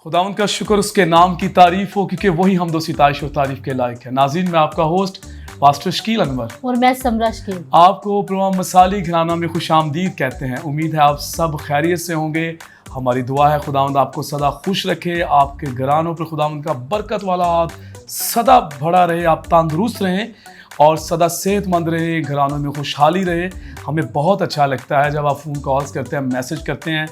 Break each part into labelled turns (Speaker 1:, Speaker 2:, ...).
Speaker 1: खुदावंद का शुक्र, उसके नाम की तारीफ हो, क्योंकि वही हमदो सिताइश और तारीफ के लायक है। नाज़रीन, मैं आपका होस्ट पास्टर शकील अनवर
Speaker 2: और मैं समरा शकील
Speaker 1: आपको प्रोग्राम मसाली घराना में खुशामदीद कहते हैं। उम्मीद है आप सब खैरियत से होंगे। हमारी दुआ है खुदावंद आपको सदा खुश रखे, आपके घरानों पर खुदावंद का बरकत वाला हाथ सदा भरा रहे, आप तंदुरुस्त रहें और सदा सेहतमंद रहे, घरानों में खुशहाली रहे। हमें बहुत अच्छा लगता है जब आप फ़ोन कॉल्स करते हैं, मैसेज करते हैं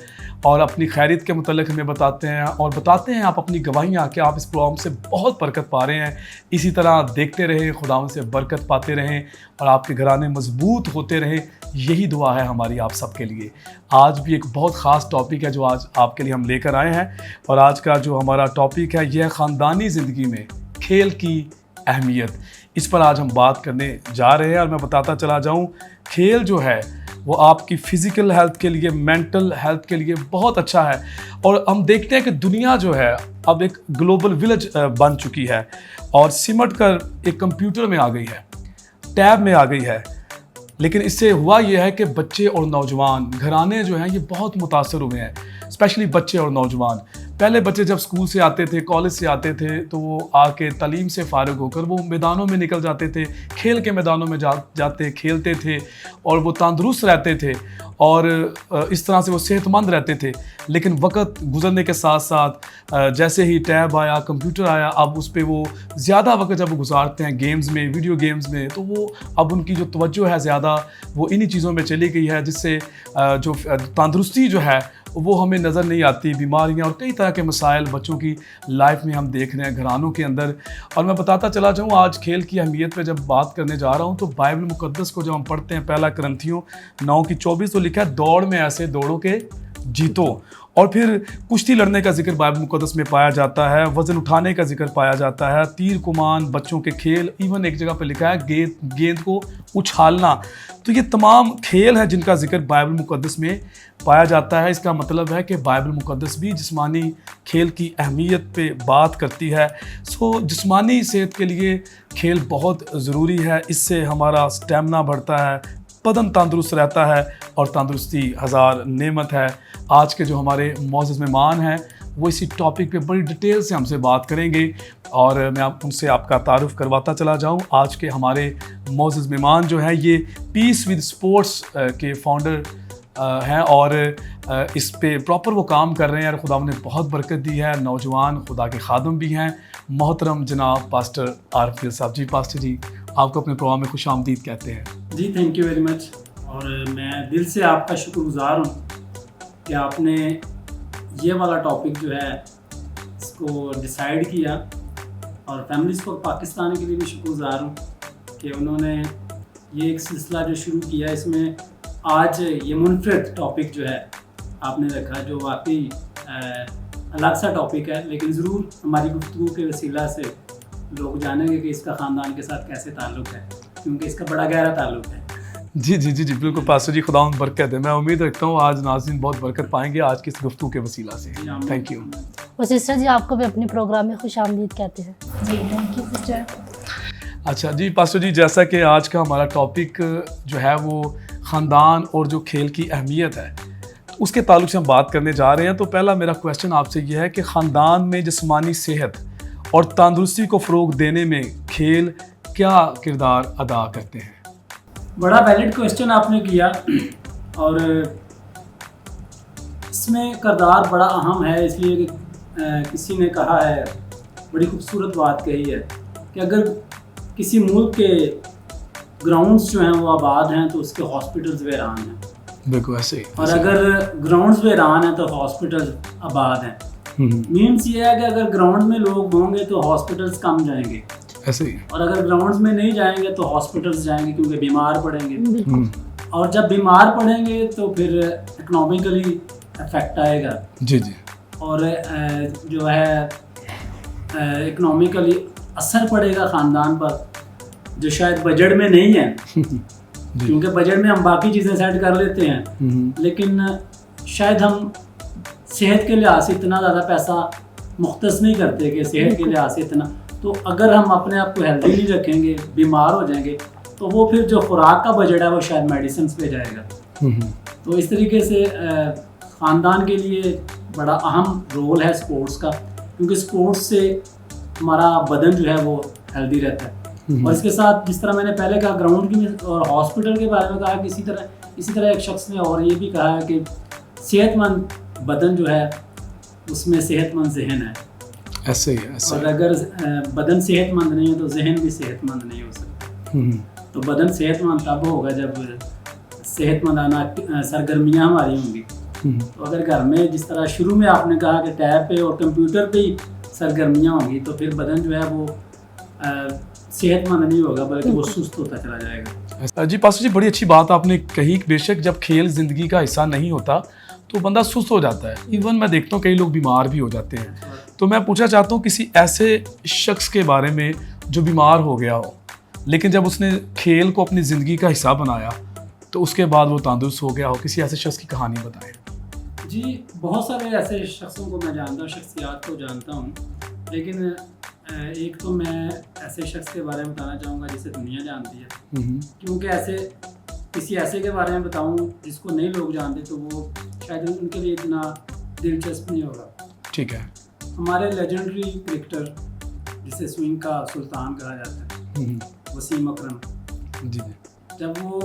Speaker 1: और अपनी खैरियत के मुतल्लिक़ हमें बताते हैं और बताते हैं आप अपनी गवाहियाँ कि आप इस प्रोग्राम से बहुत बरकत पा रहे हैं। इसी तरह देखते रहें, खुदावंद से बरकत पाते रहें और आपके घराने मजबूत होते रहें। यही दुआ है हमारी आप सबके लिए। आज भी एक बहुत ख़ास टॉपिक है जो आज आपके लिए हम लेकर आए हैं और आज का जो हमारा टॉपिक है यह ख़ानदानी ज़िंदगी में खेल की अहमियत। इस पर आज हम बात करने जा रहे हैं और मैं बताता चला जाऊं, खेल जो है वो आपकी फ़िज़िकल हेल्थ के लिए, मेंटल हेल्थ के लिए बहुत अच्छा है। और हम देखते हैं कि दुनिया जो है अब एक ग्लोबल विलेज बन चुकी है और सिमट कर एक कंप्यूटर में आ गई है, टैब में आ गई है। लेकिन इससे हुआ ये है कि बच्चे और नौजवान घराने जो हैं ये बहुत मुतासर हुए हैं, स्पेशली बच्चे और नौजवान। पहले बच्चे जब स्कूल से आते थे, कॉलेज से आते थे, तो वो आके तालीम से फ़ारिग होकर वो मैदानों में निकल जाते थे, खेल के मैदानों में जाते खेलते थे और वो तंदुरुस्त रहते थे और इस तरह से वो सेहतमंद रहते थे। लेकिन वक्त गुजरने के साथ साथ जैसे ही टैब आया, कंप्यूटर आया, अब उस पर वो ज़्यादा वक्त जब वो गुजारते हैं गेम्स में, वीडियो गेम्स में, तो वो अब उनकी जो तवज्जो है ज़्यादा वो इन्हीं चीज़ों में चली गई है, जिससे जो तंदुरुस्ती जो है वो हमें नज़र नहीं आती। बीमारियां और कई तरह के मसाइल बच्चों की लाइफ में हम देख रहे हैं घरानों के अंदर। और मैं बताता चला जाऊँ, आज खेल की अहमियत पे जब बात करने जा रहा हूँ तो बाइबल मुकद्दस को जब हम पढ़ते हैं, पहला करंथियों 9:24 तो लिखा है, दौड़ में ऐसे दौड़ो के जीतो। और फिर कुश्ती लड़ने का जिक्र बाइबल मुकद्दस में पाया जाता है, वज़न उठाने का जिक्र पाया जाता है, तीर कुमान, बच्चों के खेल, इवन एक जगह पर लिखा है गेंद को उछालना। तो ये तमाम खेल हैं जिनका जिक्र बाइबल मुकद्दस में पाया जाता है। इसका मतलब है कि बाइबल मुकद्दस भी जिस्मानी खेल की अहमियत पे बात करती है। सो जिस्मानी सेहत के लिए खेल बहुत ज़रूरी है। इससे हमारा स्टेमिना बढ़ता है, बदन तंदुरुस्त रहता है और तंदुरुस्ती हज़ार नेमत है। आज के जो हमारे मौजूद मेहमान हैं वो इसी टॉपिक पे बड़ी डिटेल से हमसे बात करेंगे और मैं उनसे आपका तारुफ करवाता चला जाऊं। आज के हमारे मौजूद मेहमान जो हैं ये पीस विद स्पोर्ट्स के फाउंडर हैं और इस पे प्रॉपर वो काम कर रहे हैं और खुदा ने बहुत बरकत दी है। नौजवान खुदा के खादम भी हैं। मोहतरम जनाब पास्टर आरिफ गिल साहब जी, पास्टर जी आपको अपने प्रोग्राम में खुशामदीद कहते हैं।
Speaker 3: जी, थैंक यू वेरी मच। और मैं दिल से आपका शुक्रगुज़ार हूँ कि आपने ये वाला टॉपिक जो है इसको डिसाइड किया और फैमिलीज़ को पाकिस्तान के लिए भी शुक्रगुज़ार हूँ कि उन्होंने ये एक सिलसिला जो शुरू किया, इसमें आज ये मुनफरद टॉपिक जो है आपने रखा, जो वाकई अलग सा टॉपिक है, लेकिन ज़रूर हमारी गुफ्तगू के वसीला से लोग जानेंगे कि इसका ख़ानदान के साथ कैसे ताल्लुक़ है, क्योंकि इसका बड़ा गहरा ताल्लुक़ है।
Speaker 1: जी जी जी जी बिल्कुल पास्टर जी, खुदा बरकत है। मैं उम्मीद रखता हूँ आज नाज़रीन बहुत बरकत पाएंगे आज की इस गुफ्तगू के वसीला से। Thank you.
Speaker 2: और सिस्टर जी आपको भी अपने प्रोग्राम में खुशामदीद कहते हैं।
Speaker 4: जी, थैंक यू सिस्टर।
Speaker 1: अच्छा जी पास्टर जी, जैसा कि आज का हमारा टॉपिक जो है वो ख़ानदान और जो खेल की अहमियत है उसके ताल्लुक से हम बात करने जा रहे हैं। तो पहला मेरा क्वेश्चन आपसे ये है कि ख़ानदान में जिस्मानी सेहत और तंदुरुस्ती को फ़रोग देने में खेल क्या किरदार अदा करते हैं?
Speaker 3: बड़ा वैलिड क्वेश्चन आपने किया और इसमें किरदार बड़ा अहम है, इसलिए कि किसी ने कहा है, बड़ी खूबसूरत बात कही है कि अगर किसी मुल्क के ग्राउंड्स जो हैं वो आबाद हैं तो उसके हॉस्पिटल्स वीरान हैं।
Speaker 1: बिल्कुल ऐसे।
Speaker 3: और अगर ग्राउंड्स वीरान हैं तो हॉस्पिटल आबाद हैं। मीन्स ये है कि अगर ग्राउंड में लोग होंगे तो हॉस्पिटल्स कम जाएंगे,
Speaker 1: ऐसे ही।
Speaker 3: और अगर ग्राउंड्स में नहीं जाएंगे तो हॉस्पिटल्स जाएंगे क्योंकि बीमार पड़ेंगे। और जब बीमार पड़ेंगे तो फिर इकोनॉमिकली इफेक्ट आएगा
Speaker 1: जी जी
Speaker 3: और जो है इकोनॉमिकली असर पड़ेगा ख़ानदान पर जो शायद बजट में नहीं है क्योंकि बजट में हम बाकी चीज़ें सेट कर लेते हैं लेकिन शायद हम सेहत के लिहाज से इतना ज़्यादा पैसा मुख्तस नहीं करते कि सेहत के लिहाज से इतना, तो अगर हम अपने आप को हेल्दी नहीं रखेंगे, बीमार हो जाएंगे, तो वो फिर जो खुराक का बजट है वो शायद मेडिसिन पे जाएगा। तो इस तरीके से ख़ानदान के लिए बड़ा अहम रोल है स्पोर्ट्स का, क्योंकि स्पोर्ट्स से हमारा बदन जो है वो हेल्दी रहता है। और इसके साथ जिस तरह मैंने पहले कहा ग्राउंड की और हॉस्पिटल के बारे में कहा कि इसी तरह एक शख्स ने और ये भी कहा है कि सेहतमंद बदन जो है उसमें सेहतमंद जहन है।
Speaker 1: ऐसे ही ऐसे
Speaker 3: और अगर बदन सेहतमंद नहीं है तो जहन भी सेहतमंद नहीं हो सकता। तो बदन सेहतमंद तब होगा जब सेहतमंदाना सरगर्मियाँ हमारी होंगी। तो अगर घर में जिस तरह शुरू में आपने कहा कि टैब पे और कंप्यूटर पे ही सरगर्मियाँ होंगी तो फिर बदन जो है वो सेहतमंद नहीं होगा बल्कि वो सुस्त होता चला जाएगा।
Speaker 1: जी पास्टर जी, बड़ी अच्छी बात आपने कही। बेशक जब खेल ज़िंदगी का हिस्सा नहीं होता तो बंदा सुस्त हो जाता है। इवन मैं देखता हूँ कई लोग बीमार भी हो जाते हैं। तो मैं पूछना चाहता हूँ किसी ऐसे शख्स के बारे में जो बीमार हो गया हो, लेकिन जब उसने खेल को अपनी ज़िंदगी का हिस्सा बनाया तो उसके बाद वो तंदुरुस्त हो गया हो। किसी ऐसे शख्स की कहानी बताएं।
Speaker 3: जी बहुत सारे ऐसे शख्सों को मैं जानता हूँ, शख्सियात को जानता हूँ, लेकिन एक तो मैं ऐसे शख्स के बारे में बताना चाहूँगा जिसे दुनिया जानती है, क्योंकि किसी ऐसे के बारे में बताऊँ जिसको नए लोग जानते तो वो शायद उनके लिए इतना दिलचस्प नहीं होगा।
Speaker 1: ठीक है।
Speaker 3: हमारे लेजेंडरी क्रिकेटर जिसे स्विंग का सुल्तान कहा जाता है, वसीम अकरम
Speaker 1: जी जी,
Speaker 3: जब वो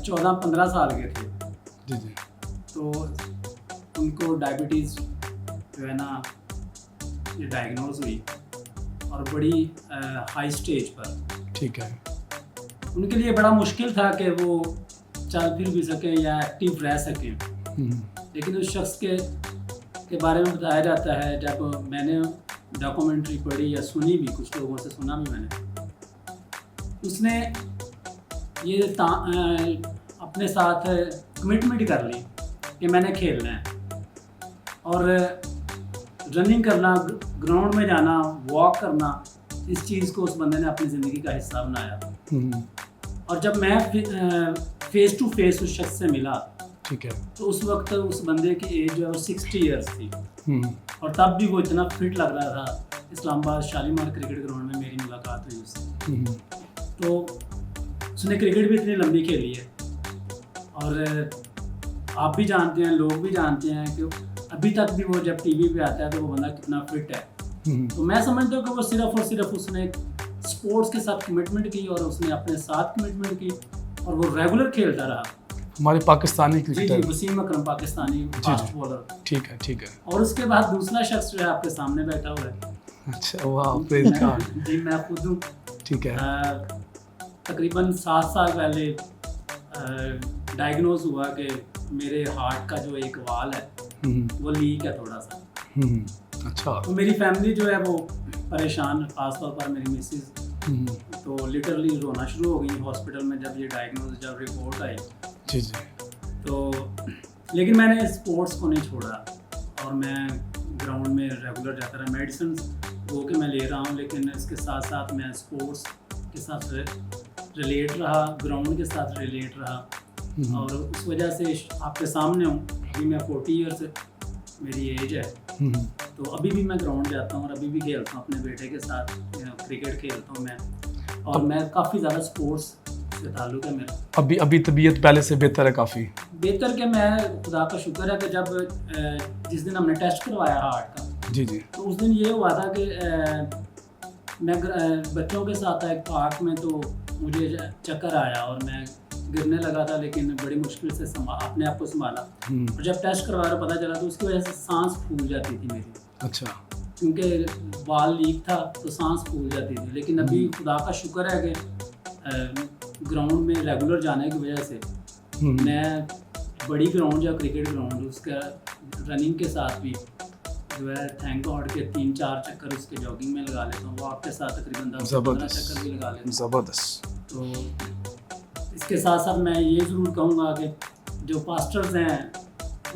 Speaker 3: 14-15 साल के थे
Speaker 1: जी जी,
Speaker 3: तो उनको डायबिटीज़ जो है ना ये डायग्नोज हुई और बड़ी हाई स्टेज पर।
Speaker 1: ठीक है।
Speaker 3: उनके लिए बड़ा मुश्किल था कि वो चल फिर भी सकें या एक्टिव रह सकें। लेकिन उस शख्स के बारे में बताया जाता है, जब मैंने डॉक्यूमेंट्री पढ़ी या सुनी भी, कुछ लोगों से सुना भी मैंने, उसने ये अपने साथ कमिटमेंट कर ली कि मैंने खेलना है और रनिंग करना, ग्राउंड में जाना, वॉक करना, इस चीज़ को उस बंदे ने अपनी ज़िंदगी का हिस्सा बनाया। और जब मैं फेस टू फेस उस शख्स से मिला,
Speaker 1: ठीक है,
Speaker 3: तो उस वक्त उस बंदे की एज जो है वो 60 ईयर्स थी और तब भी वो इतना फिट लग रहा था। इस्लामाबाद शालीमार क्रिकेट ग्राउंड में मेरी मुलाकात हुई उससे। तो उसने क्रिकेट भी इतनी लंबी खेली है और आप भी जानते हैं, लोग भी जानते हैं कि अभी तक भी वो जब टीवी पे आता है तो वो बंदा कितना फिट है। तो मैं समझता हूँ कि वो सिर्फ और सिर्फ उसने स्पोर्ट्स के साथ कमिटमेंट की और उसने अपने साथ कमिटमेंट की और वो रेगुलर खेलता रहा।
Speaker 1: हमारे पाकिस्तानी
Speaker 3: जी
Speaker 1: क्रिकेटर
Speaker 3: जी, वसीम अकरम पाकिस्तानी फास्ट बॉलर।
Speaker 1: ठीक है, ठीक है।
Speaker 3: और उसके बाद दूसरा शख्स जो है आपके सामने बैठा हुआ है।
Speaker 1: अच्छा, वाह, प्रेज गॉड।
Speaker 3: जी मैं खुद हूँ।
Speaker 1: ठीक है।
Speaker 3: तकरीबन 7 साल पहले डायग्नोज हुआ कि मेरे हार्ट का जो एक वाल है वो लीक है थोड़ा सा।
Speaker 1: अच्छा।
Speaker 3: तो मेरी फैमिली जो है वो परेशान, खासतौर पर मेरी मिसेज तो लिटरली रोना शुरू हो गई हॉस्पिटल में जब ये डायग्नोज, जब रिपोर्ट आई।
Speaker 1: जी जी।
Speaker 3: तो लेकिन मैंने स्पोर्ट्स को नहीं छोड़ा और मैं ग्राउंड में रेगुलर जाता रहा। मेडिसिन वो कि मैं ले रहा हूँ, लेकिन इसके साथ साथ मैं स्पोर्ट्स के साथ रिलेट रहा, ग्राउंड के साथ रिलेट रहा और उस वजह से आपके सामने हूँ। अभी मैं 40 ईयर्स मेरी एज है, तो अभी भी मैं ग्राउंड जाता हूँ और अभी भी खेलता हूँ अपने बेटे के साथ, क्रिकेट खेलता हूँ मैं। और मैं काफ़ी ज़्यादा स्पोर्ट्स से ताल्लुक़ है मेरा।
Speaker 1: अभी तबीयत पहले से बेहतर है काफ़ी?
Speaker 3: बेहतर क्या, मैं खुदा का शुक्र है कि जब जिस दिन हमने टेस्ट करवाया हार्ट का,
Speaker 1: जी जी,
Speaker 3: तो उस दिन ये हुआ था कि मैं बच्चों के साथ था एक पार्क में, तो मुझे चक्कर आया और मैं गिरने लगा था, लेकिन बड़ी मुश्किल से अपने आप को संभाला। और जब टेस्ट करवा रहा पता चला तो उसकी वजह से सांस फूल जाती थी मेरी।
Speaker 1: अच्छा।
Speaker 3: क्योंकि वाल लीक था तो सांस फूल जाती थी। लेकिन अभी खुदा का शुक्र है कि ग्राउंड में रेगुलर जाने की वजह से मैं बड़ी ग्राउंड या क्रिकेट ग्राउंड उसका रनिंग के साथ भी जो है थैंक गॉड के 3-4 चक्कर उसके जॉगिंग में लगा लेता हूँ। वो आपके साथ तकरीबन 10-15 चक्कर भी लगा लेता हूँ।
Speaker 1: ज़बरदस्त।
Speaker 3: तो इसके साथ साथ मैं ये ज़रूर कहूँगा कि जो पास्टर्स हैं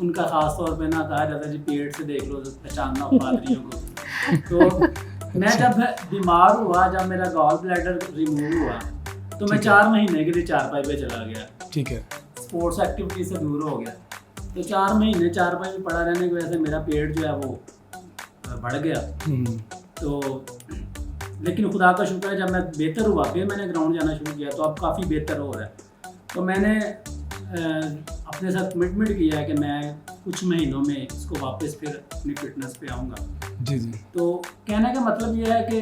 Speaker 3: उनका ख़ास तौर पे ना कहा जाता है जी पेट से देख लो तो पहचानना हो पादरियों को। तो मैं जब बीमार हुआ, जब मेरा गॉल ब्लैडर रिमूव हुआ तो मैं 4 महीने के लिए चारपाई पे चला गया।
Speaker 1: ठीक है।
Speaker 3: स्पोर्ट्स एक्टिविटी से दूर हो गया। तो 4 महीने चारपाई में पड़ा रहने की वजह से मेरा पेट जो है वो बढ़ गया। तो लेकिन खुदा का शुक्र है जब मैं बेहतर हुआ फिर मैंने ग्राउंड जाना शुरू किया तो अब काफ़ी बेहतर हो रहा है। तो मैंने अपने साथ कमिटमेंट किया है कि मैं कुछ महीनों में इसको वापस फिर अपनी फिटनेस पे आऊँगा।
Speaker 1: जी जी।
Speaker 3: तो कहने का मतलब ये है कि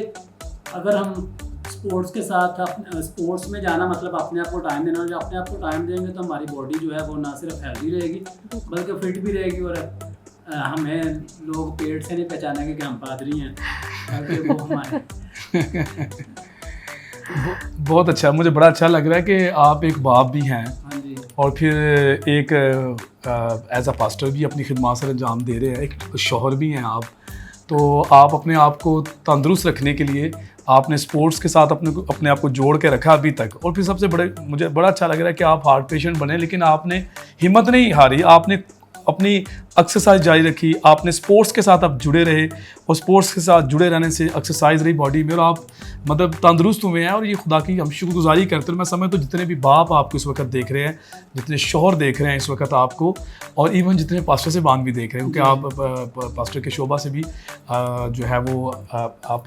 Speaker 3: अगर हम स्पोर्ट्स के साथ स्पोर्ट्स में जाना मतलब अपने आप को टाइम देना, जो अपने आप को टाइम देंगे तो हमारी बॉडी जो है वो ना सिर्फ हेल्दी रहेगी बल्कि फिट भी रहेगी और हमें लोग पेट से नहीं पहचानेंगे कि हम पादरी हैं, बल्कि वो हमारे
Speaker 1: बहुत अच्छा, मुझे बड़ा अच्छा लग रहा है कि आप एक बाप भी हैं।
Speaker 3: हाँ जी।
Speaker 1: और फिर एक एज अ पास्टर भी अपनी खिदमत से अंजाम दे रहे हैं, एक शौहर भी हैं आप। तो आप अपने आप को तंदुरुस्त रखने के लिए आपने स्पोर्ट्स के साथ अपने आप को जोड़ के रखा अभी तक। और फिर सबसे मुझे बड़ा अच्छा लग रहा है कि आप हार्ट पेशेंट बने लेकिन आपने हिम्मत नहीं हारी, आपने अपनी एक्सरसाइज जारी रखी, आपने स्पोर्ट्स के साथ आप जुड़े रहे और स्पोर्ट्स के साथ जुड़े रहने से एक्सरसाइज रही बॉडी में और आप मतलब तंदुरुस्त हुए हैं। और ये खुदा की हम शुक्रगुजारी करते हैं। मैं समझता हूँ जितने भी बाप आपको इस वक्त देख रहे हैं, जितने शौहर देख रहे हैं इस वक्त आपको, और इवन जितने पास्टर से बान भी देख रहे हैं क्योंकि आप पास्टर के शोबा से भी जो है वो आप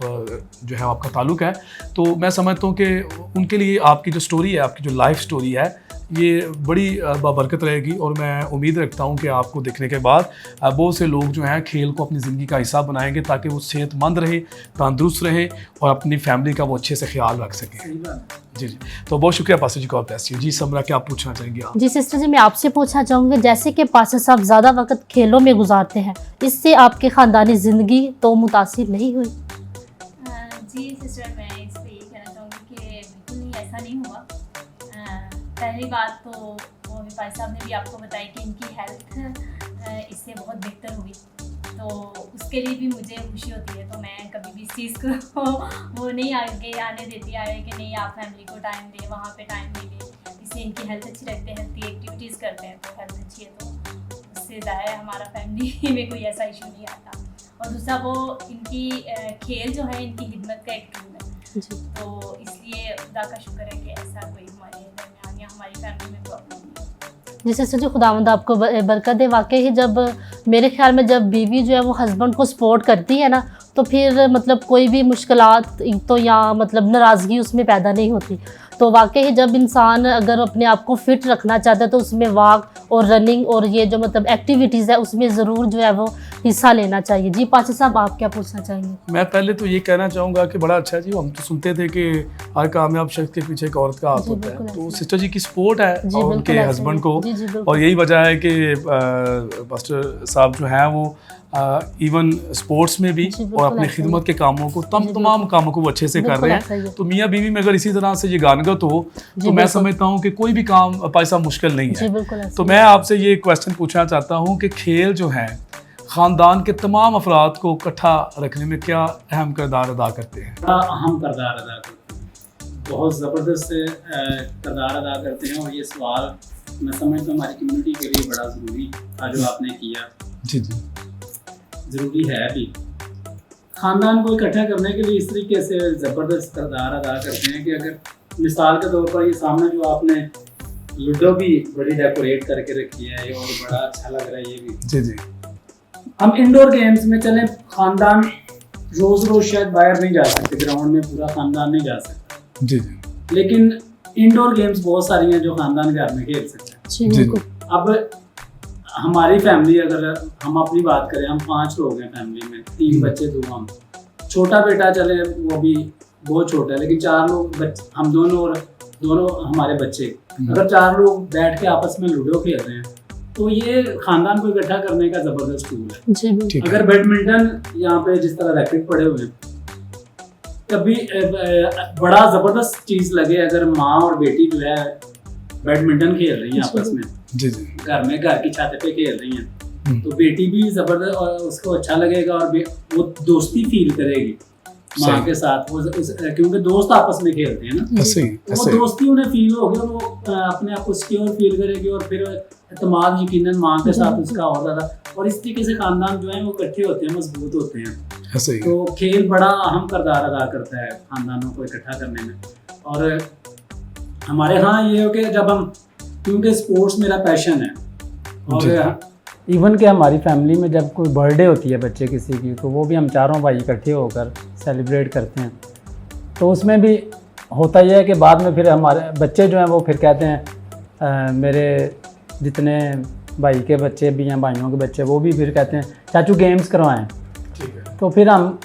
Speaker 1: जो है आपका ताल्लुक़ है। तो मैं समझता हूँ कि उनके लिए आपकी जो स्टोरी है, आपकी जो लाइफ स्टोरी है, ये बड़ी बाबरकत रहेगी। और मैं उम्मीद रखता हूँ कि आपको देखने के बाद बहुत से लोग जो हैं खेल को अपनी ज़िंदगी का हिस्सा बनाएंगे ताकि वो सेहतमंद रहे, तंदुरुस्त रहे और अपनी फैमिली का वो अच्छे से ख्याल रख सकें। जी जी। तो बहुत शुक्रिया pastor ji, God bless you. जी समरा, क्या आप पूछना चाहेंगे आप?
Speaker 2: जी सिस्टर जी, मैं आपसे पूछना चाहूँगी जैसे कि पास्टर साहब ज़्यादा वक्त खेलों में गुजारते हैं, इससे आपके ख़ानदानी ज़िंदगी तो मुतासिर नहीं हुई?
Speaker 4: जी सिस्टर, मैं इस पर ये कहना चाहूँगी कि बिल्कुल नहीं, ऐसा नहीं हुआ। पहली बात तो वो अभी भाई साहब ने भी आपको बताया कि इनकी हेल्थ इससे बहुत बेहतर हुई, तो उसके लिए भी मुझे खुशी होती है। तो मैं कभी भी इस चीज़ को वो नहीं आगे आने देती आ रही कि नहीं आप फैमिली को टाइम दें, वहाँ पे टाइम नहीं दें। इससे इनकी हेल्थ अच्छी रहती है, हेल्थी एक्टिविटीज़ करते हैं तो हेल्थ अच्छी है, तो उससे ज़ाहिर है हमारा फैमिली में कोई ऐसा इशू नहीं आता। और दूसरा वो इनकी खेल जो है इनकी हिम्मत का एक टूल है, तो इसलिए खुदा का शुक्र है कि ऐसा कोई हमारे दरमियान या हमारी फैमिली में प्रॉब्लम नहीं है।
Speaker 2: जी सिस्टर जी, खुदावंद आपको बरकत दे। वाकई ही जब मेरे ख्याल में जब बीवी जो है वो हस्बैंड को सपोर्ट करती है ना, तो फिर मतलब कोई भी मुश्किलात तो या मतलब नाराज़गी उसमें पैदा नहीं होती। तो वाकई ही जब इंसान अगर अपने आप को फिट रखना चाहता है तो उसमें वॉक और रनिंग और ये जो मतलब एक्टिविटीज़ है उसमें ज़रूर जो है वो हिस्सा लेना चाहिए। जी पास्टर साहब, आप क्या पूछना चाहेंगे?
Speaker 1: मैं पहले तो ये कहना चाहूँगा कि बड़ा अच्छा है जी, हम तो सुनते थे कि हर कामयाब शख्स के पीछे एक औरत का हाथ होता है। तो सिस्टर जी की सपोर्ट है और उनके हस्बैंड को, और यही वजह है कि पास्टर साहब जो हैं वो इवन स्पोर्ट्स में भी और अपने खिदमत के कामों को तमाम कामों को वो अच्छे से कर रहे हैं। तो मियाँ बीवी में अगर इसी तरह से ये गानगत हो तो मैं समझता हूँ कि कोई भी काम पैसा मुश्किल नहीं है। तो मैं आपसे ये क्वेश्चन पूछना चाहता हूँ कि खेल जो है ख़ानदान के तमाम अफराद को इकट्ठा रखने में क्या अहम किरदार अदा करते हैं?
Speaker 3: अहम किरदार अदा करते हैं, बहुत ज़बरदस्त किरदार अदा करते हैं। और ये सवाल मैं समझता हूँ हमारी कम्युनिटी के लिए बड़ा ज़रूरी था जो आपने किया।
Speaker 1: जी जी,
Speaker 3: ज़रूरी है भी। ख़ानदान को इकट्ठा करने के लिए इस तरीके से ज़बरदस्त किरदार अदा करते हैं कि अगर मिसाल के तौर पर ये सामने जो आपने लूडो भी बड़ी डेकोरेट करके रखी है और बड़ा अच्छा लग रहा है ये भी।
Speaker 1: जी जी।
Speaker 3: हम इंडोर गेम्स में चलें, ख़ानदान रोज़ शायद बाहर नहीं जा सकते, ग्राउंड में पूरा ख़ानदान नहीं जा सकता।
Speaker 1: जी जी।
Speaker 3: लेकिन इंडोर गेम्स बहुत सारी हैं जो ख़ानदान घर में खेल सकते हैं।
Speaker 1: जी।
Speaker 3: अब हमारी फैमिली अगर हम अपनी बात करें, हम 5 लोग हैं फैमिली में, 3 बच्चे 2 हम। छोटा बेटा चले वो भी बहुत छोटा है, लेकिन 4 लोग हम दोनों और दोनों हमारे बच्चे, अगर 4 लोग बैठ के आपस में लूडो खेल रहे हैं तो ये ख़ानदान को इकट्ठा करने का ज़बरदस्त टूल है। अगर बैडमिंटन यहाँ पे जिस तरह रैकेट पड़े हुए हैं, तभी बड़ा ज़बरदस्त चीज़ लगे अगर माँ और बेटी जो है बैडमिंटन खेल रही हैं आपस में,
Speaker 1: जी जी,
Speaker 3: घर की छत पे खेल रही हैं, तो बेटी भी ज़बरदस्त और उसको अच्छा लगेगा और वो दोस्ती फील करेगी। माँ
Speaker 1: सही।
Speaker 3: के साथ क्योंकि दोस्त आपस में खेलते हैं ना,
Speaker 1: ऐसे ही
Speaker 3: तो वो
Speaker 1: ऐसे ही।
Speaker 3: दोस्ती उन्हें फील होगी और वो अपने आप को सिक्योर फील करेगी और फिर एतमाद यकीनन माँ के साथ उसका और ज़्यादा, और इस तरीके से खानदान जो है वो इकट्ठे होते हैं, मजबूत होते हैं।
Speaker 1: ऐसे ही।
Speaker 3: तो खेल बड़ा अहम किरदार अदा करता है खानदानों को इकट्ठा करने में। और हमारे यहाँ ये हो कि जब हम, क्योंकि स्पोर्ट्स मेरा पैशन है, और
Speaker 5: इवन कि हमारी फैमिली में जब कोई बर्थडे होती है बच्चे किसी की, तो वो भी हम चारों भाई इकट्ठे होकर सेलिब्रेट करते हैं। तो उसमें भी होता यह है कि बाद में फिर हमारे बच्चे जो हैं वो फिर कहते हैं, मेरे जितने भाई के बच्चे भी हैं, भाइयों के बच्चे, वो भी फिर कहते हैं चाचू गेम्स करवाएं।
Speaker 1: ठीक है।
Speaker 5: तो फिर हम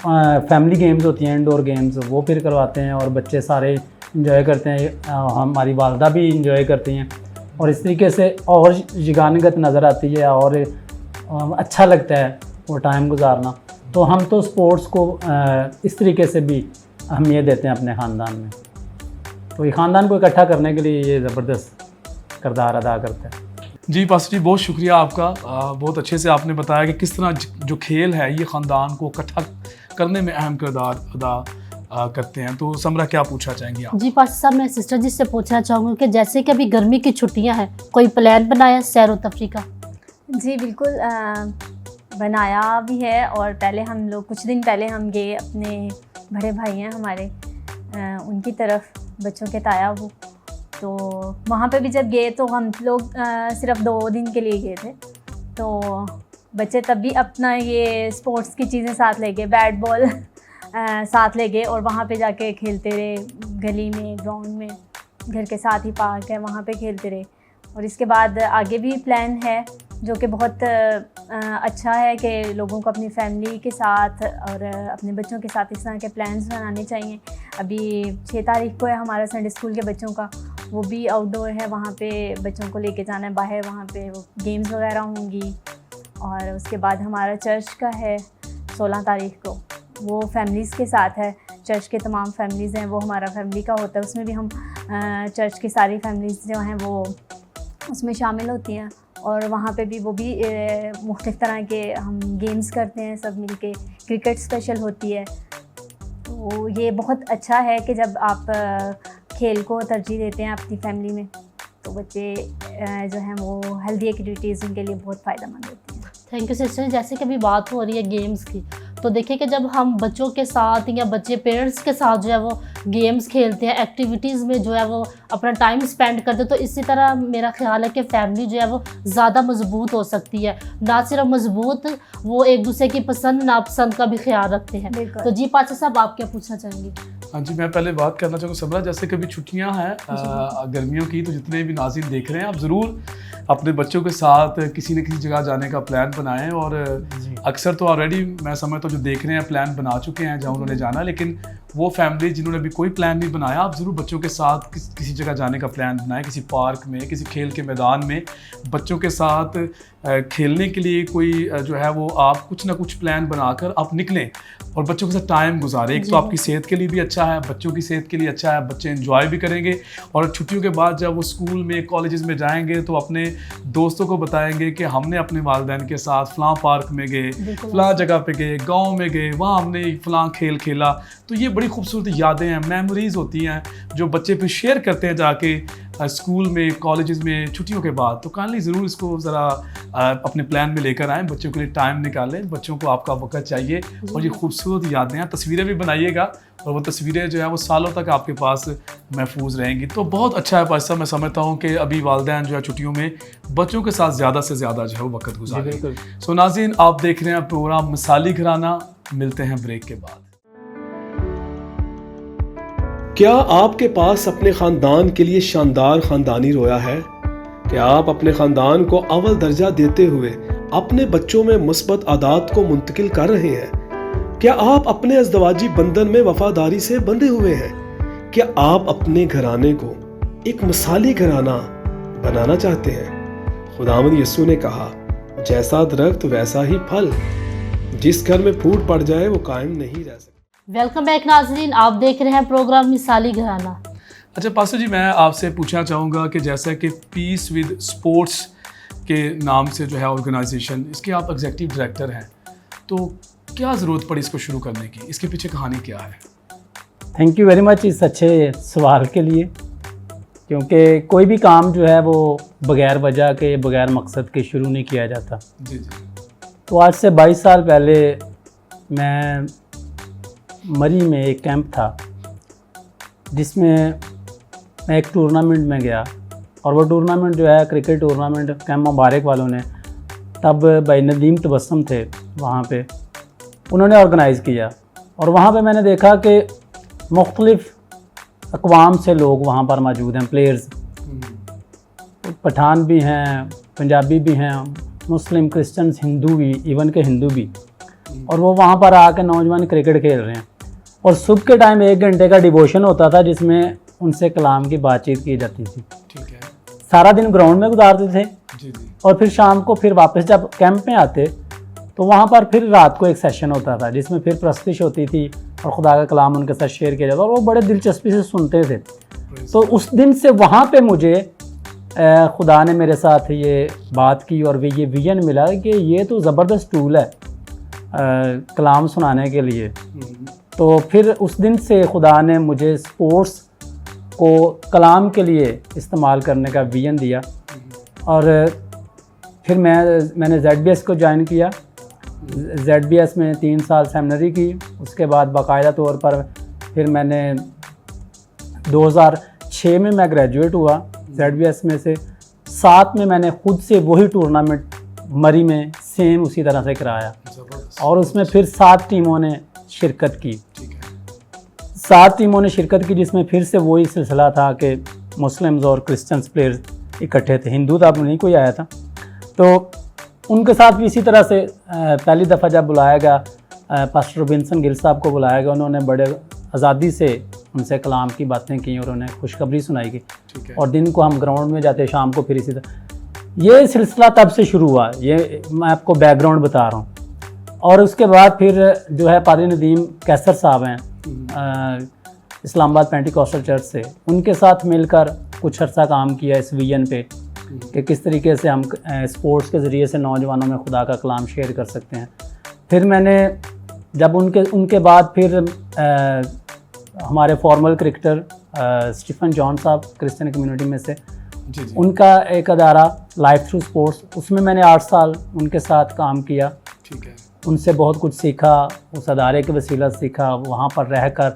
Speaker 5: फैमिली गेम्स होती हैं, इंडोर गेम्स, वो फिर करवाते हैं और बच्चे सारे इंजॉय करते हैं। हमारी वालदा भी इंजॉय करती हैं और इस तरीके से और यगानगत नज़र आती है और अच्छा लगता है वो टाइम गुजारना। तो हम तो स्पोर्ट्स को इस तरीके से भी अहमियत देते हैं अपने ख़ानदान में। तो ये ख़ानदान को इकट्ठा करने के लिए ये ज़बरदस्त किरदार अदा करता है।
Speaker 1: जी पास्टर जी, बहुत शुक्रिया आपका। बहुत अच्छे से आपने बताया कि किस तरह जो खेल है ये ख़ानदान को इकट्ठा करने में अहम किरदार अदा करते हैं। तो समरा, क्या पूछना चाहेंगी आप?
Speaker 2: जी पास्टर साहब, मैं सिस्टर जी से पूछना चाहूँगी कि जैसे कि अभी गर्मी की छुट्टियाँ हैं, कोई प्लान बनाया सैर व तफरी का?
Speaker 6: जी बिल्कुल, बनाया भी है। और पहले हम लोग कुछ दिन पहले हम गए, अपने बड़े भाई हैं हमारे, उनकी तरफ बच्चों के ताया वो, तो वहाँ पे भी जब गए तो हम लोग सिर्फ 2 दिन के लिए गए थे। तो बच्चे तब भी अपना ये स्पोर्ट्स की चीज़ें साथ ले गए, बैट बॉल साथ ले गए और वहाँ पे जाके खेलते रहे, गली में, ग्राउंड में, घर के साथ ही पार्क है, वहाँ पे खेलते रहे। और इसके बाद आगे भी प्लान है जो कि बहुत अच्छा है कि लोगों को अपनी फैमिली के साथ और अपने बच्चों के साथ इस तरह के प्लान्स बनाने चाहिए। अभी 6 तारीख को है हमारा संडे स्कूल के बच्चों का, वो भी आउटडोर है, वहाँ पे बच्चों को लेके जाना है बाहर, वहाँ पे वो गेम्स वगैरह होंगी। और उसके बाद हमारा चर्च का है 16 तारीख को, वो फैमिलीज़ के साथ है। चर्च के तमाम फैमिलीज़ हैं, वो हमारा फैमिली का होता है, उसमें भी हम चर्च की सारी फैमिलीज़ जो हैं वो उसमें शामिल होती हैं। और वहाँ पे भी वो भी मुख्तलिफ़ तरह के हम गेम्स करते हैं सब मिलके, क्रिकेट स्पेशल होती है। तो ये बहुत अच्छा है कि जब आप खेल को तरजीह देते हैं अपनी फैमिली में, तो बच्चे जो हैं वो हेल्दी एक्टिविटीज़ उनके लिए बहुत फ़ायदेमंद होती हैं।
Speaker 2: Thank you sister. जैसे कि अभी बात हो रही है गेम्स की, तो देखिए कि जब हम बच्चों के साथ या बच्चे पेरेंट्स के साथ जो है वो गेम्स खेलते हैं, एक्टिविटीज़ में जो है वो अपना टाइम स्पेंड करते हैं, तो इसी तरह मेरा ख्याल है कि फैमिली जो है वो ज़्यादा मजबूत हो सकती है। ना सिर्फ मजबूत, वो एक दूसरे की पसंद नापसंद का भी ख्याल रखते हैं। तो जी पाचा साहब, आप क्या पूछना चाहेंगे?
Speaker 1: हाँ जी, मैं पहले बात करना चाहूँगा समरा, जैसे कभी छुट्टियाँ हैं गर्मियों की, तो जितने भी नाज़रीन देख रहे हैं, आप ज़रूर अपने बच्चों के साथ किसी न किसी जगह जाने का प्लान बनाएं। और अक्सर तो ऑलरेडी मैं समझता हूँ जो देख रहे हैं प्लान बना चुके हैं जहाँ उन्होंने जाना, लेकिन वो फैमिली जिन्होंने अभी कोई प्लान नहीं बनाया, आप ज़रूर बच्चों के साथ किसी जगह जाने का प्लान बनाएं, किसी पार्क में, किसी खेल के मैदान में बच्चों के साथ खेलने के लिए कोई जो है वो आप कुछ ना कुछ प्लान बनाकर आप निकलें और बच्चों के साथ टाइम गुजारें। एक तो आपकी सेहत के लिए भी अच्छा है, बच्चों की सेहत के लिए अच्छा है, बच्चे एंजॉय भी करेंगे। और छुट्टियों के बाद जब वो स्कूल में, कॉलेजेस में जाएंगे तो अपने दोस्तों को बताएंगे कि हमने अपने वालिदैन के साथ फ़लाँ पार्क में गए, फ़लाँ जगह पे गए, गांव में गए, वहाँ हमने फ़लाँ खेल खेला। तो ये बड़ी खूबसूरत यादें हैं, मेमोरीज़ होती हैं जो बच्चे फिर शेयर करते हैं जाके स्कूल में, कॉलेजेस में छुट्टियों के बाद। तो काइंडली ज़रूर इसको ज़रा अपने प्लान में लेकर आएँ, बच्चों के लिए टाइम निकालें, बच्चों को आपका वक्त चाहिए। और ये खूबसूरत यादें हैं, तस्वीरें भी बनाइएगा और वो तस्वीरें जो है वो सालों तक आपके पास महफूज रहेंगी। तो बहुत अच्छा है पास साहब, मैं समझता हूँ कि अभी वालिदैन जो है छुट्टियों में बच्चों के साथ ज़्यादा से ज़्यादा जो है वो वक्त गुजारें। सो नाज़रीन, आप देख रहे हैं प्रोग्राम मिसाली घराना। मिलते हैं ब्रेक के बाद।
Speaker 7: क्या आपके पास अपने ख़ानदान के लिए शानदार ख़ानदानी रोया है? क्या आप अपने ख़ानदान को अव्वल दर्जा देते हुए अपने बच्चों में मुस्बत आदात को मुंतकिल कर रहे हैं? क्या आप अपने अज़दवाजी बंधन में वफादारी से बंधे हुए हैं? क्या आप अपने घराने को एक मिसाली घराना बनाना चाहते हैं? खुदावंद यीशु ने कहा, जैसा दरख्त वैसा ही फल, जिस घर में फूट पड़ जाए वो कायम नहीं रह सकता।
Speaker 2: वेलकम बैक नाजरीन, आप देख रहे हैं प्रोग्राम मिसाली घराना।
Speaker 1: अच्छा पास्टर जी, मैं आपसे पूछना चाहूँगा कि जैसा कि पीस विद स्पोर्ट्स के नाम से जो है ऑर्गेनाइजेशन, इसके आप एग्जीक्यूटिव डायरेक्टर हैं, तो क्या ज़रूरत पड़ी इसको शुरू करने की, इसके पीछे कहानी क्या है?
Speaker 5: थैंक यू वेरी मच इस अच्छे सवाल के लिए, क्योंकि कोई भी काम जो है वो बग़ैर वजह के, बग़ैर मकसद के शुरू नहीं किया जाता।
Speaker 1: जी जी।
Speaker 5: तो आज से 22 साल पहले मैं मरी में एक कैंप था जिसमें मैं एक टूर्नामेंट में गया, और वो टूर्नामेंट जो है क्रिकेट टूर्नामेंट कैंप मुबारक वालों ने, तब भाई नदीम तबस्सुम थे वहाँ पे, उन्होंने ऑर्गेनाइज़ किया। और वहाँ पे मैंने देखा कि मुख्तलिफ़ अक़वाम से लोग वहाँ पर मौजूद हैं, प्लेयर्स, पठान भी हैं, पंजाबी भी हैं, मुस्लिम, क्रिश्चियंस, हिंदू भी, इवन के हिंदू भी, और वो वहाँ पर आकर नौजवान क्रिकेट खेल रहे हैं। और सुबह के टाइम 1 घंटे का डिवोशन होता था जिसमें उनसे कलाम की बातचीत की जाती थी।
Speaker 1: ठीक है।
Speaker 5: सारा दिन ग्राउंड में गुजारते थे,
Speaker 1: जी जी।
Speaker 5: और फिर शाम को फिर वापस जब कैंप में आते तो वहाँ पर फिर रात को एक सेशन होता था जिसमें फिर प्रस्तुति होती थी और खुदा का कलाम उनके साथ शेयर किया जाता, और वो बड़े दिलचस्पी से सुनते थे। तो उस दिन से वहाँ पे मुझे खुदा ने मेरे साथ ये बात की और ये विजन मिला कि ये तो ज़बरदस्त टूल है कलाम सुनाने के लिए। तो फिर उस दिन से खुदा ने मुझे स्पोर्ट्स को कलाम के लिए इस्तेमाल करने का विजन दिया, और फिर मैंने ZBS को ज्वाइन किया। ZBS में 3 साल सेमिनरी की, उसके बाद बाकायदा तौर पर फिर मैंने 2006 में मैं ग्रेजुएट हुआ ZBS में से। 7 में मैंने खुद से वही टूर्नामेंट मरी में सेम उसी तरह से कराया, और उसमें फिर 7 टीमों ने शिरकत की। 7 टीमों ने शिरकत की जिसमें फिर से वही सिलसिला था कि मुस्लिम्स और क्रिश्चियंस प्लेयर्स इकट्ठे थे, हिंदू तब नहीं कोई आया था। तो उनके साथ भी इसी तरह से पहली दफ़ा जब बुलाया गया, पास्टर रोबिन्सन गिल साहब को बुलाया गया, उन्होंने बड़े आज़ादी से उनसे कलाम की बातें की और उन्हें खुशखबरी सुनाई की। और दिन को हम ग्राउंड में जाते, शाम को फिर इसी तरह। ये सिलसिला तब से शुरू हुआ, ये मैं आपको बैकग्राउंड बता रहा हूँ। और उसके बाद फिर जो है पादरी नदीम कैसर साहब हैं इस्लामाबाद पेंटिकॉस्टल चर्च से, उनके साथ मिलकर कुछ अर्सा काम किया इस विजन पे कि किस तरीके से हम स्पोर्ट्स के ज़रिए से नौजवानों में खुदा का कलाम शेयर कर सकते हैं। फिर मैंने जब उनके बाद फिर हमारे फॉर्मल क्रिकेटर स्टीफन जॉन साहब क्रिश्चियन कम्युनिटी में से,
Speaker 1: जी जी।
Speaker 5: उनका एक अदारा लाइफ थ्रू स्पोर्ट्स, उसमें मैंने 8 साल उनके साथ काम किया।
Speaker 1: ठीक है।
Speaker 5: उनसे बहुत कुछ सीखा, उस अदारे के वसीला सीखा, वहाँ पर रहकर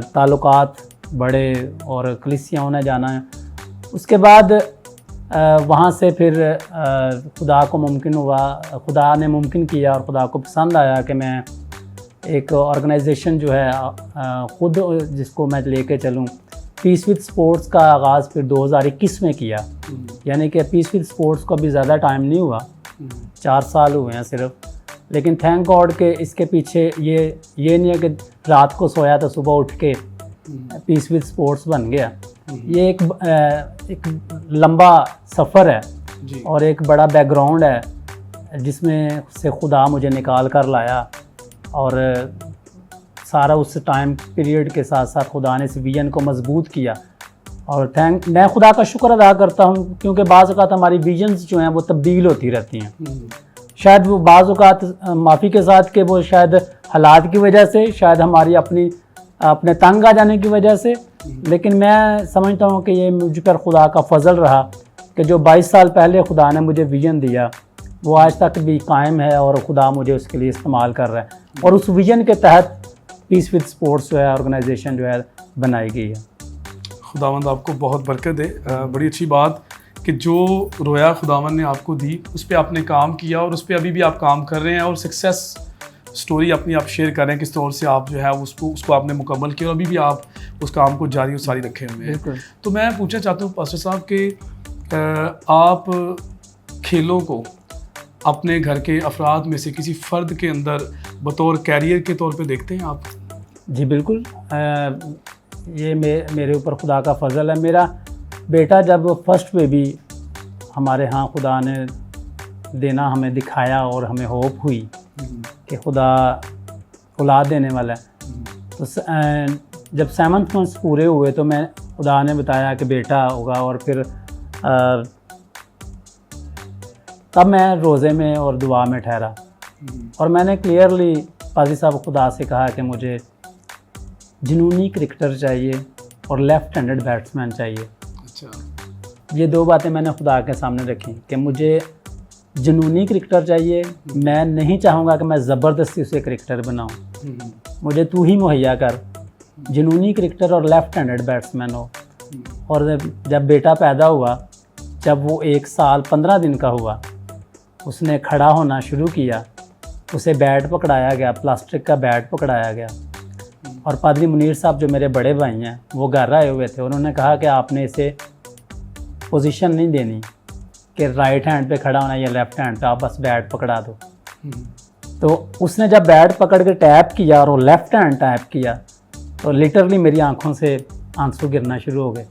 Speaker 5: ताल्लुकात बड़े और कलीसियाओं ने जाना है। उसके बाद वहाँ से फिर खुदा को मुमकिन हुआ, खुदा ने मुमकिन किया और खुदा को पसंद आया कि मैं एक ऑर्गेनाइजेशन जो है ख़ुद जिसको मैं लेके चलूँ, पीस विद स्पोर्ट्स का आगाज़ फिर 2021 में किया। यानी कि पीस विद स्पोर्ट्स को अभी ज़्यादा टाइम नहीं हुआ, 4 साल हुए हैं सिर्फ। लेकिन थैंक गॉड के इसके पीछे ये नहीं है कि रात को सोया तो सुबह उठ के पीस विद स्पोर्ट्स बन गया। ये एक लंबा सफ़र है
Speaker 1: जी।
Speaker 5: और एक बड़ा बैकग्राउंड है जिसमें से खुदा मुझे निकाल कर लाया, और सारा उस टाइम पीरियड के साथ साथ खुदा ने इस विजन को मजबूत किया। और मैं खुदा का शुक्र अदा करता हूँ क्योंकि बाज़ औक़ात हमारी विजन्स जो हैं वो तब्दील होती रहती हैं। शायद वो बाज़ औक़ात माफ़ी के साथ कि वो शायद हालात की वजह से, शायद हमारी अपने तंग आ जाने की वजह से, लेकिन मैं समझता हूँ कि ये मुझ पर खुदा का फजल रहा कि जो 22 साल पहले खुदा ने मुझे विजन दिया वो आज तक भी कायम है और खुदा मुझे उसके लिए इस्तेमाल कर रहा है। और उस विजन के तहत पीस विद स्पोर्ट्स जो है ऑर्गेनाइजेशन जो है बनाई गई है।
Speaker 1: खुदावंद आपको बहुत बरकत दे। बड़ी अच्छी बात कि जो रोया खुदावंद ने आपको दी उस पर आपने काम किया और उस पर अभी भी आप काम कर रहे हैं और सक्सेस स्टोरी अपनी आप शेयर कर रहे हैं किस तौर से आप जो है उसको आपने मुकम्मल किया और अभी भी आप उस काम को जारी और सारी रखे हुए हैं। तो मैं पूछना चाहता हूँ पास्टर साहब कि आप खेलों को अपने घर के अफराद में से किसी फ़र्द के अंदर बतौर कैरियर के तौर पे देखते हैं आप?
Speaker 5: जी बिल्कुल, ये मेरे ऊपर खुदा का फजल है। मेरा बेटा जब फर्स्ट बेबी हमारे यहाँ खुदा ने देना हमें दिखाया और हमें होप हुई कि खुदा औलाद देने वाला है, तो जब 7 मंथ्स पूरे हुए तो मैं खुदा ने बताया कि बेटा होगा। और फिर तब मैं रोज़े में और दुआ में ठहरा और मैंने क्लियरली पाजी साहब खुदा से कहा कि मुझे जुनूनी क्रिकेटर चाहिए और लेफ़्ट हैंडेड बैट्समैन चाहिए।
Speaker 1: अच्छा।
Speaker 5: ये दो बातें मैंने खुदा के सामने रखी कि मुझे जुनूनी क्रिकेटर चाहिए, मैं नहीं चाहूँगा कि मैं ज़बरदस्ती उसे क्रिकेटर बनाऊँ, मुझे तू ही मुहैया कर जुनूनी क्रिकेटर और लेफ़्ट हैंडेड बैट्समैन हो। और जब बेटा पैदा हुआ, जब वो 1 साल 15 दिन का हुआ, उसने खड़ा होना शुरू किया, उसे बैट पकड़ाया गया, प्लास्टिक का बैट पकड़ाया गया। और पादरी मुनीर साहब जो मेरे बड़े भाई हैं वो घर आए हुए थे, उन्होंने कहा कि आपने इसे पोजीशन नहीं देनी कि राइट हैंड पे खड़ा होना या लेफ़्ट हैंड पे, आप बस बैट पकड़ा दो। तो उसने जब बैट पकड़ के टैप किया और वो लेफ़्ट हैंड टैप किया तो लिटरली मेरी आंखों से आंसू गिरना शुरू हो गए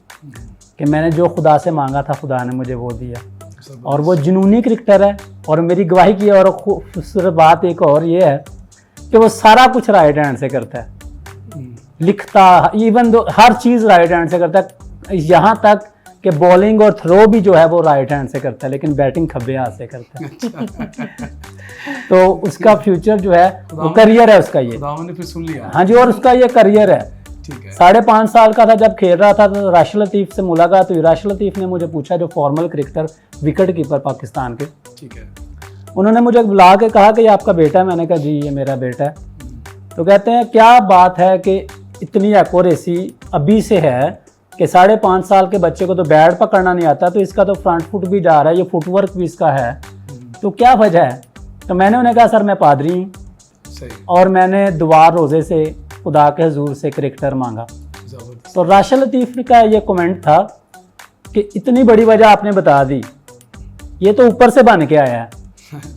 Speaker 5: कि मैंने जो खुदा से मांगा था खुदा ने मुझे वो दिया। और वो जुनूनी क्रिकेटर है और मेरी गवाही की और खूबसूरत बात एक और ये है कि वो सारा कुछ राइट हैंड से करता है, लिखता, इवन दो हर चीज़ राइट हैंड से करता है, यहाँ तक कि बॉलिंग और थ्रो भी जो है वो राइट हैंड से करता है, लेकिन बैटिंग खब्बे हाथ से करता है। तो उसका फ्यूचर जो है वो करियर है उसका, ये
Speaker 1: खुदा ने फिर सुन लिया।
Speaker 5: हाँ जी, और उसका ये करियर है।
Speaker 1: ठीक है।
Speaker 5: 5.5 साल का था जब खेल रहा था तो राशिद लतीफ़ से मुलाकात हुई। राशिद लतीफ़ ने मुझे पूछा, जो formal cricketer wicket keeper Pakistan के,
Speaker 1: ठीक है।
Speaker 5: उन्होंने मुझे बुला के कहा कि ये आपका बेटा है। मैंने कहा जी ये मेरा बेटा है। तो कहते हैं क्या बात है कि इतनी एक्यूरेसी अभी से है कि 5.5 साल के बच्चे को तो बैट पकड़ना नहीं आता, तो इसका तो फ्रंट फुट भी जा रहा है, ये फुटवर्क भी इसका है, तो क्या वजह है? तो मैंने उन्हें कहा सर मैं पादरी हूँ
Speaker 1: सही।
Speaker 5: और मैंने दुआ रोज़े से खुदा के हुजूर से क्रिकेटर मांगा।
Speaker 1: जबरदस्त।
Speaker 5: तो राशिद लतीफ़ का ये कमेंट था कि इतनी बड़ी वजह आपने बता दी, ये तो ऊपर से बन के आया है।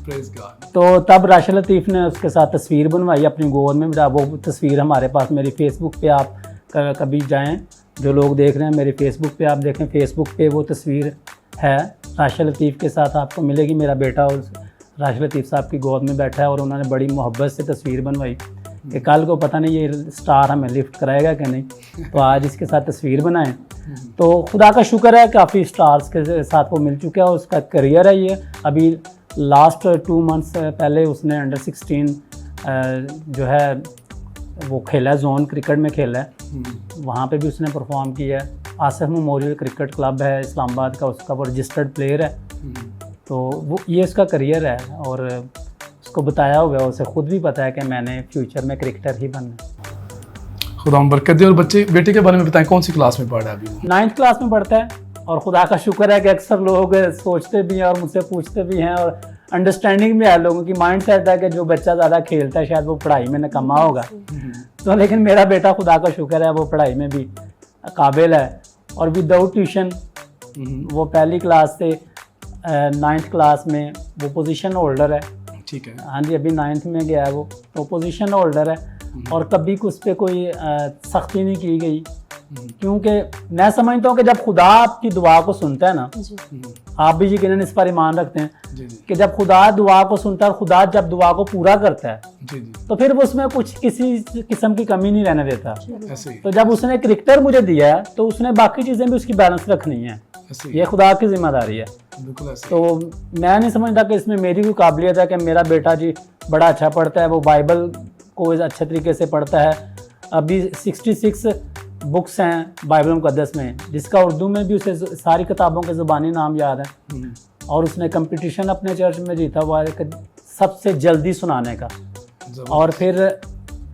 Speaker 1: Praise God।
Speaker 5: तो तब राशिद लतीफ़ ने उसके साथ तस्वीर बनवाई अपनी गोद में बिठा। वो तस्वीर हमारे पास मेरी फेसबुक पे आप कभी जाएं, जो लोग देख रहे हैं मेरे फेसबुक पे आप देखें, फेसबुक पे वो तस्वीर है राशिद लतीफ़ के साथ आपको मिलेगी। मेरा बेटा और राशिद लतीफ़ साहब की गोद में बैठा है और उन्होंने बड़ी मोहब्बत से तस्वीर बनवाई कि कल को पता नहीं ये स्टार हमें लिफ्ट कराएगा कि नहीं, तो आज इसके साथ तस्वीर बनाएं। तो खुदा का शुक्र है काफ़ी स्टार्स के साथ वो मिल चुका है और उसका करियर है ये। अभी लास्ट 2 मंथ्स पहले उसने अंडर 16 जो है वो खेला है, जोन क्रिकेट में खेला है, वहाँ पे भी उसने परफॉर्म किया है। आसिफ मेमोरियल क्रिकेट क्लब है इस्लामाबाद का, उसका वो रजिस्टर्ड प्लेयर है। तो वो ये उसका करियर है और उसको बताया हुआ है, उसे खुद भी पता है कि मैंने फ्यूचर में क्रिकेटर ही बनना है।
Speaker 1: खुदा बरकत दे। और बच्चे बेटे के बारे में बताएं, कौन सी क्लास में पढ़ रहा है अभी?
Speaker 5: 9th क्लास में पढ़ता है। और खुदा का शुक्र है कि अक्सर लोग सोचते भी हैं और मुझसे पूछते भी हैं और अंडरस्टैंडिंग भी है, लोगों की माइंड सेट है कि जो बच्चा ज़्यादा खेलता है शायद वो पढ़ाई में नकम्मा होगा। तो लेकिन मेरा बेटा खुदा का शुक्र है वो पढ़ाई में भी काबिल है और विदाउट ट्यूशन वो पहली क्लास से 9th क्लास में वो पोजीशन होल्डर है।
Speaker 1: ठीक है।
Speaker 5: हाँ जी, अभी 9th में गया है वो, तो पोजीशन होल्डर है और कभी उस पर कोई सख्ती नहीं की गई, क्योंकि मैं समझता हूँ कि जब खुदा आपकी दुआ को सुनता है ना, आप भी यकीनन इस पर ईमान रखते हैं
Speaker 1: जी जी
Speaker 5: कि जब खुदा दुआ को सुनता है और खुदा जब दुआ को पूरा करता है
Speaker 1: जी जी,
Speaker 5: तो फिर वो उसमें कुछ किसी किस्म की कमी नहीं रहने देता।
Speaker 1: ऐसे ही
Speaker 5: तो जब उसने क्रिकेटर मुझे दिया है तो उसने बाकी चीज़ें भी उसकी बैलेंस रखनी है,
Speaker 1: ऐसे ही,
Speaker 5: ये खुदा की जिम्मेदारी है।
Speaker 1: बिल्कुल ऐसे ही।
Speaker 5: तो मैं नहीं समझता कि इसमें मेरी कोई काबिलियत है कि मेरा बेटा जी बड़ा अच्छा पढ़ता है, वो बाइबल को अच्छे तरीके से पढ़ता है। अभी 66 बुक्स हैं बाइबल मुक़द्दस में, जिसका उर्दू में भी उसे सारी किताबों के ज़ुबानी नाम याद है और उसने कंपटीशन अपने चर्च में जीता हुआ है सबसे जल्दी सुनाने का। और फिर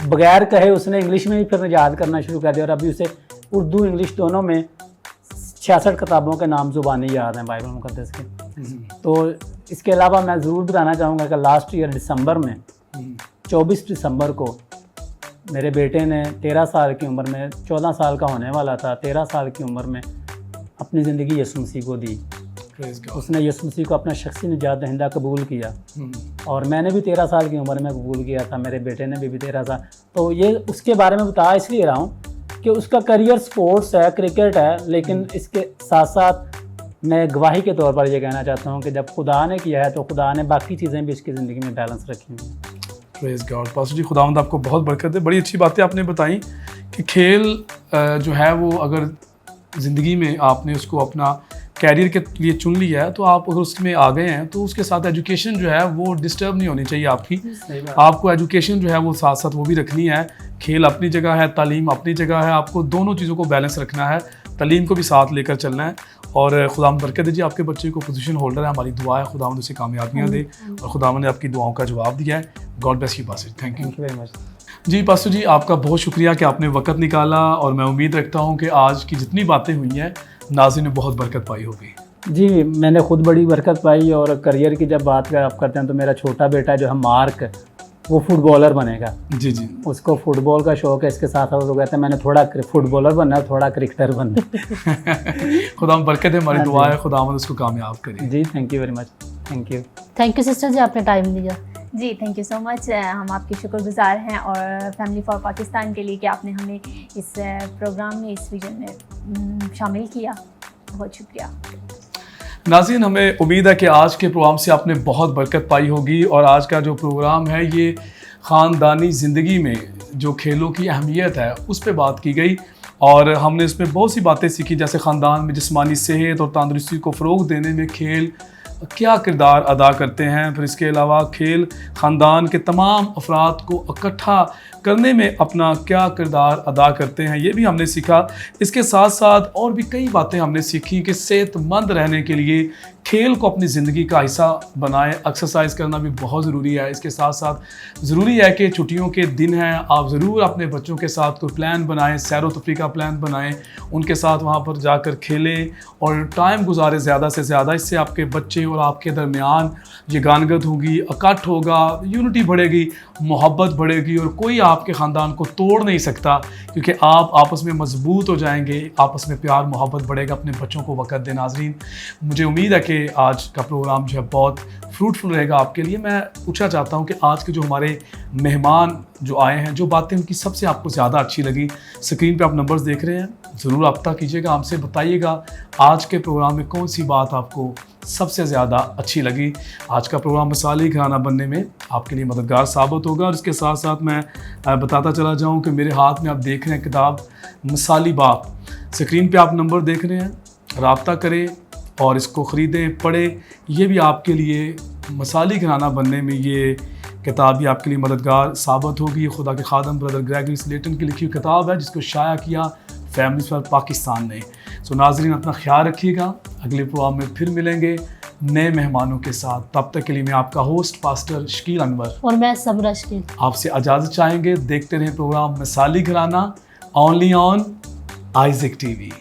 Speaker 5: बगैर कहे उसने इंग्लिश में भी फिर याद करना शुरू कर दिया और अभी उसे उर्दू इंग्लिश दोनों में 66 किताबों के नाम ज़ुबानी याद हैं बाइबल मुक़द्दस के। तो इसके अलावा मैं ज़रूर बताना चाहूँगा कि लास्ट ईयर दिसंबर में 24 दिसंबर को मेरे बेटे ने 13 साल की उम्र में, 14 साल का होने वाला था, 13 साल की उम्र में अपनी ज़िंदगी यीशु मसीह को दी। उसने यीशु मसीह को अपना शख्सी निजात दहिंदा कबूल किया और मैंने भी 13 साल की उम्र में कबूल किया था, मेरे बेटे ने भी 13 साल। तो ये उसके बारे में बता इसलिए रहा हूँ कि उसका करियर स्पोर्ट्स है, क्रिकेट है, लेकिन इसके साथ साथ मैं गवाही के तौर पर ये कहना चाहता हूँ कि जब खुदा ने किया है तो खुदा ने बाकी चीज़ें भी उसकी ज़िंदगी में बैलेंस रखी हुई हैं।
Speaker 1: Praise God. पास्टर जी खुदावंद आपको बहुत बरकत दे। बड़ी अच्छी बातें आपने बताई कि खेल जो है वो अगर ज़िंदगी में आपने उसको अपना कैरियर के लिए चुन लिया है, तो आप अगर उसमें आ गए हैं तो उसके साथ एजुकेशन जो है वो डिस्टर्ब नहीं होनी चाहिए आपकी। आपको एजुकेशन जो है वो साथ साथ वो भी रखनी है। खेल अपनी जगह है, तालीम अपनी जगह है, आपको दोनों चीज़ों को बैलेंस रखना है, तालीम को भी साथ लेकर चलना है। और खुदावंद बरकत दीजिए, आपके बच्चे को पोजीशन होल्डर है, हमारी दुआ है खुदावंद उसे कामयाबियाँ दे, और खुदावंद ने आपकी दुआओं का जवाब दिया है। God bless you pastor, thank you
Speaker 5: very much.
Speaker 1: जी पास्टर जी, आपका बहुत शुक्रिया कि आपने वक्त निकाला, और मैं उम्मीद रखता हूँ कि आज की जितनी बातें हुई हैं नाज़रीन ने बहुत बरकत पाई होगी।
Speaker 5: जी, मैंने खुद बड़ी बरकत पाई। और करियर की जब बात आप करते हैं तो मेरा छोटा बेटा जो है मार्क, वो फुटबॉलर बनेगा।
Speaker 1: जी जी,
Speaker 5: उसको फुटबॉल का शौक है, इसके साथ साथ वो कहते हैं मैंने थोड़ा फुटबॉलर बनना है, थोड़ा क्रिकेटर बनना है।
Speaker 1: खुदा बरकत है, हमारी दुआ है खुदावंद उसको कामयाब करे।
Speaker 5: जी, thank you very much. Thank you.
Speaker 2: Thank you sister ji, आपने टाइम दिया।
Speaker 6: जी, थैंक यू सो मच। हम आपके शुक्रगुजार हैं और फैमिली फॉर पाकिस्तान के लिए कि आपने हमें इस प्रोग्राम में, इस विजन में शामिल किया। बहुत शुक्रिया।
Speaker 1: नाज़रीन, हमें उम्मीद है कि आज के प्रोग्राम से आपने बहुत बरकत पाई होगी, और आज का जो प्रोग्राम है ये ख़ानदानी ज़िंदगी में जो खेलों की अहमियत है उस पर बात की गई, और हमने इसमें बहुत सी बातें सीखी, जैसे ख़ानदान में जिस्मानी सेहत और तंदुरुस्ती को फ़रोग़ देने में खेल क्या किरदार अदा करते हैं। फिर इसके अलावा खेल ख़ानदान के तमाम अफराद को इकट्ठा करने में अपना क्या किरदार अदा करते हैं, ये भी हमने सीखा। इसके साथ साथ और भी कई बातें हमने सीखी कि सेहतमंद रहने के लिए खेल को अपनी ज़िंदगी का हिस्सा बनाएं, एक्सरसाइज करना भी बहुत ज़रूरी है। इसके साथ साथ ज़रूरी है कि छुट्टियों के दिन हैं, आप ज़रूर अपने बच्चों के साथ कोई प्लान बनाएं, सैर व तफरीह का प्लान बनाएं, उनके साथ वहाँ पर जाकर खेलें और टाइम गुजारें ज़्यादा से ज़्यादा। इससे आपके बच्चे और आपके दरमियान यगानगत होगी, इकट्ठ होगा, यूनिटी बढ़ेगी, मोहब्बत बढ़ेगी, और कोई आपके ख़ानदान को तोड़ नहीं सकता, क्योंकि आप आपस में मजबूत हो जाएंगे, आपस में प्यार मोहब्बत बढ़ेगा। अपने बच्चों को वक़्त दें। नाज़रीन, मुझे उम्मीद है कि आज का प्रोग्राम जो है बहुत फ्रूटफुल रहेगा आपके लिए। मैं पूछना चाहता हूं कि आज के जो हमारे मेहमान जो आए हैं, जो बातें उनकी सबसे आपको ज़्यादा अच्छी लगी, स्क्रीन पे आप नंबर्स देख रहे हैं, ज़रूर रब्ता कीजिएगा, हमसे बताइएगा आज के प्रोग्राम में कौन सी बात आपको सबसे ज़्यादा अच्छी लगी। आज का प्रोग्राम मिसाली घराना बनने में आपके लिए मददगार साबित होगा। और इसके साथ साथ मैं बताता चला जाऊँ कि मेरे हाथ में आप देख रहे हैं किताब मिसाली बाप, स्क्रीन पर आप नंबर देख रहे हैं, रब्ता करें और इसको ख़रीदें, पढ़ें। ये भी आपके लिए मिसाली घराना बनने में ये किताब भी आपके लिए मददगार साबित होगी। खुदा के खादम ब्रदर ग्रेगरी स्लेटन की लिखी हुई किताब है, जिसको शाया किया फैमिली फॉर पाकिस्तान ने। सो नाज़रीन, अपना ख्याल रखिएगा, अगले प्रोग्राम में फिर मिलेंगे नए मेहमानों के साथ। तब तक के लिए मैं आपका होस्ट पास्टर शकील अनवर
Speaker 2: और मैं समरा शकील
Speaker 1: आपसे इजाज़त चाहेंगे। देखते रहें प्रोग्राम मिसाली घराना, ओनली ऑन आइज़ेक टीवी।